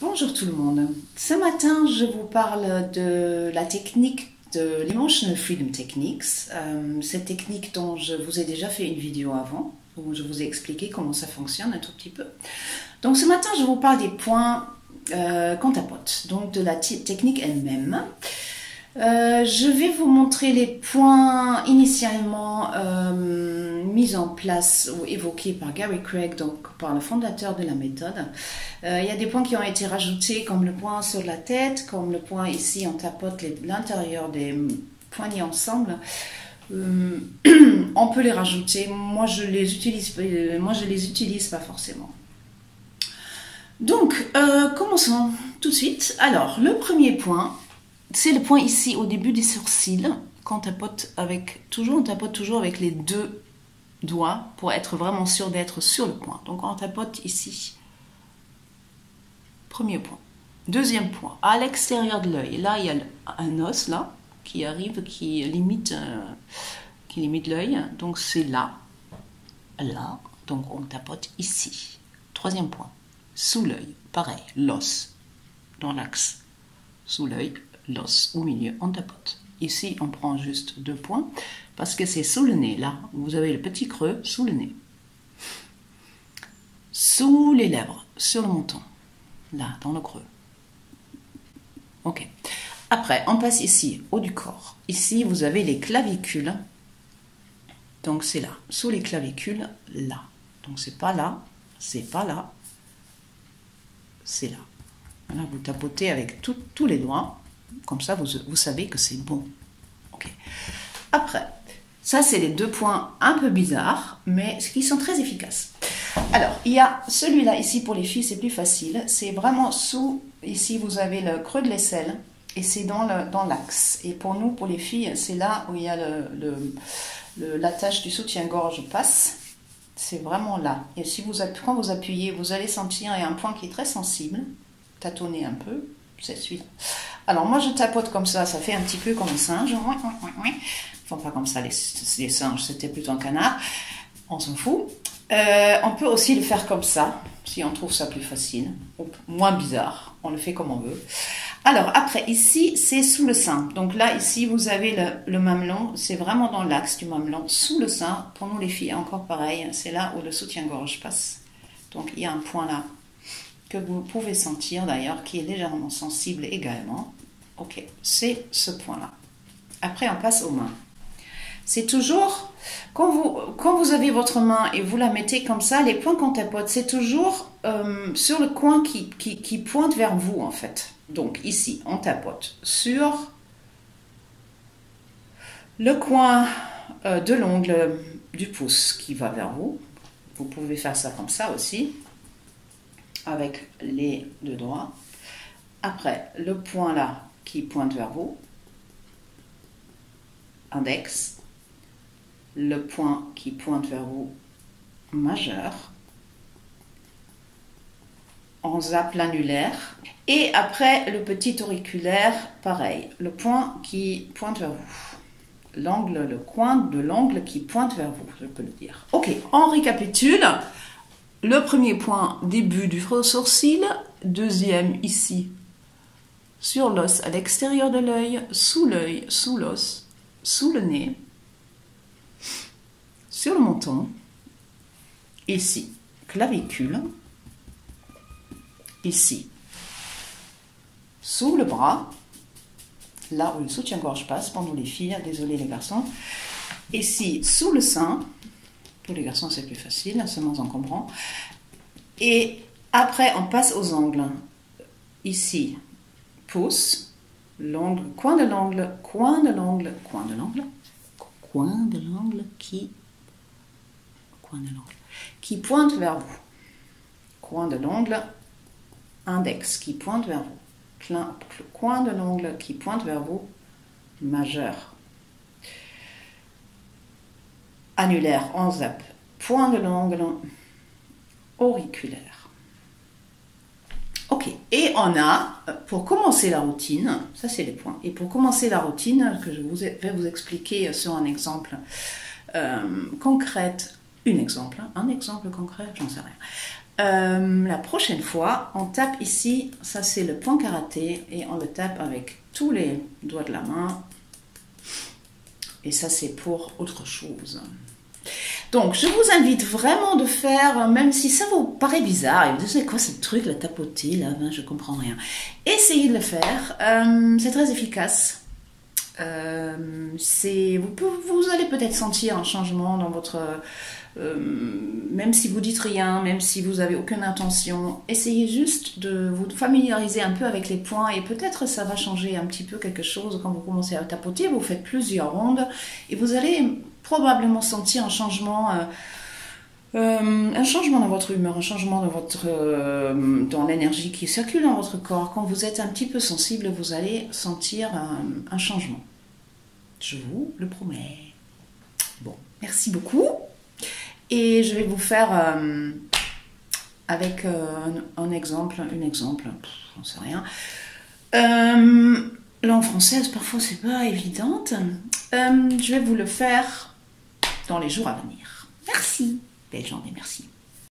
Bonjour tout le monde. Ce matin, je vous parle de la technique de l'Emotional Freedom Techniques. Cette technique dont je vous ai déjà fait une vidéo avant, où je vous ai expliqué comment ça fonctionne un tout petit peu. Donc ce matin, je vous parle des points qu'on tapote, donc de la technique elle-même. Je vais vous montrer les points initialement mis en place ou évoqués par Gary Craig, donc par le fondateur de la méthode. Il y a des points qui ont été rajoutés comme le point sur la tête, comme le point ici on tapote l'intérieur des poignets ensemble. On peut les rajouter, moi je les utilise pas forcément. Donc commençons tout de suite. Alors le premier point, c'est le point ici au début des sourcils qu'on tapote on tapote toujours avec les deux doigts pour être vraiment sûr d'être sur le point. Donc on tapote ici. Premier point. Deuxième point, à l'extérieur de l'œil. Là, il y a un os là qui arrive, qui limite l'œil. Donc c'est là. Là. Donc on tapote ici. Troisième point, sous l'œil. Pareil, l'os dans l'axe. Sous l'œil, l'os au milieu, on tapote. Ici, on prend juste 2 points parce que c'est sous le nez. Là, vous avez le petit creux sous le nez. Sous les lèvres, sur le menton. Là, dans le creux. Ok. Après, on passe ici, haut du corps. Ici, vous avez les clavicules. Donc, c'est là. Sous les clavicules, là. Donc, c'est pas là. C'est pas là. C'est là. Là, vous tapotez avec tous les doigts. Comme ça, vous savez que c'est bon. Ok. Après, ça, c'est les 2 points un peu bizarres, mais qui sont très efficaces. Alors, il y a celui-là ici pour les filles, c'est plus facile. C'est vraiment sous, ici, vous avez le creux de l'aisselle, et c'est dans l'axe. Et pour nous, pour les filles, c'est là où il y a l'attache du soutien-gorge passe. C'est vraiment là. Et si quand vous appuyez, vous allez sentir, il y a un point qui est très sensible. Tâtonnez un peu, c'est celui-là. Alors moi je tapote comme ça fait un petit peu comme un singe. Enfin pas comme ça, les singes, c'était plutôt un canard. On s'en fout. On peut aussi le faire comme ça, si on trouve ça plus facile, ou moins bizarre. On le fait comme on veut. Alors après, ici, c'est sous le sein. Donc là, ici, vous avez le mamelon. C'est vraiment dans l'axe du mamelon, sous le sein. Pour nous les filles, encore pareil. C'est là où le soutien-gorge passe. Donc il y a un point là que vous pouvez sentir d'ailleurs, qui est légèrement sensible également. Ok, c'est ce point-là. Après, on passe aux mains. C'est toujours, quand vous avez votre main et vous la mettez comme ça, les points qu'on tapote, c'est toujours sur le coin qui pointe vers vous, en fait. Donc, ici, on tapote sur le coin de l'ongle du pouce qui va vers vous. Vous pouvez faire ça comme ça aussi, avec les 2 doigts. Après, le point là qui pointe vers vous, index, le point qui pointe vers vous, majeur, on zappe l'annulaire, et après le petit auriculaire, pareil, le point qui pointe vers vous, l'angle, le coin de l'angle qui pointe vers vous, je peux le dire. Ok, on récapitule. Le premier point, début du sourcil. Deuxième, ici, sur l'os à l'extérieur de l'œil, sous l'os, sous le nez, sur le menton. Ici, clavicule. Ici, sous le bras, là où le soutien-gorge passe, pour nous les filles, désolé les garçons. Ici, sous le sein. Pour les garçons, c'est plus facile, c'est moins encombrant. Et après, on passe aux ongles. Ici, pouce, l'ongle, coin de l'ongle, coin de l'ongle, coin de l'ongle, coin de l'ongle qui pointe vers vous. Coin de l'ongle, index qui pointe vers vous. Coin de l'ongle qui pointe vers vous, majeur. Annulaire, on zappe. Point de l'ongle, auriculaire. Ok, et on a, pour commencer la routine, ça c'est les points, et pour commencer la routine, que je vais vous expliquer sur un exemple concret, un exemple concret, j'en sais rien. La prochaine fois, on tape ici, ça c'est le point karaté, et on le tape avec tous les doigts de la main. Et ça c'est pour autre chose. Donc, je vous invite vraiment de faire, même si ça vous paraît bizarre, et vous dites, c'est quoi ce truc, la tapoter, là, ben, je comprends rien. Essayez de le faire, c'est très efficace. Vous allez peut-être sentir un changement dans votre... même si vous dites rien, même si vous n'avez aucune intention, essayez juste de vous familiariser un peu avec les points et peut-être ça va changer un petit peu quelque chose quand vous commencez à tapoter. Vous faites plusieurs rondes et vous allez probablement sentir un changement dans votre humeur, un changement dans l'énergie qui circule dans votre corps. Quand vous êtes un petit peu sensible, vous allez sentir un changement. Je vous le promets. Bon, merci beaucoup. Et je vais vous faire avec un exemple, j'en sais rien. Langue française, parfois c'est pas évidente. Je vais vous le faire dans les jours à venir. Merci. Belle journée, merci.